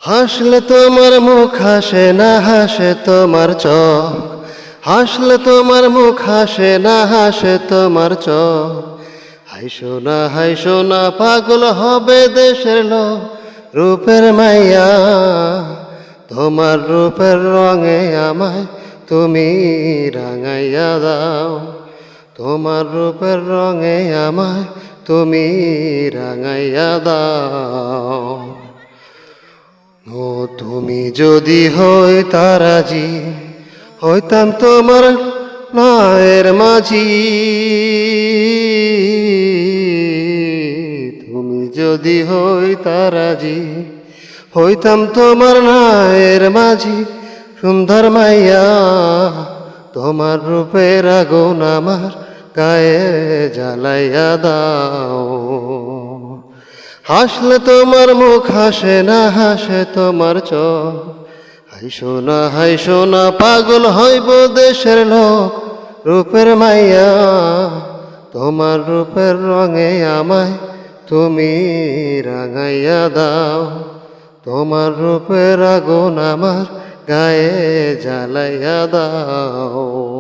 হাসলে তোমার মুখ হাসে না হাসে তোমার চোখ, হাসলে তোমার মুখ হাসে না হাসে তোমার চোখ। হাইসো না পাগল হবে দেশের লোক, রূপের মাইয়া তোমার রূপের রঙে আমায় তুমি রাঙাইয়া দাও। তোমার রূপের রঙে আমায় তুমি রাঙাইয়া দাও। ও তুমি যদি হইতা রাজি, হইতাম তোমার নায়ের মাঝি। তুমি যদি হইতা রাজি, হইতাম তোমার নায়ের মাঝি। সুন্দর মাইয়া তোমার রূপের আগুন আমার গায়ে জ্বালাইয়া দাও। হাসলে তোমার মুখ হাসে না হাসে তোমার চোখ। হাইসো না পাগল হইব দেশের লোক, রূপের মাইয়া তোমার রূপের রঙে আমায় তুমি রাঙাইয়া দাও। তোমার রূপের আগুন আমার গায়ে জ্বালাইয়া দাও।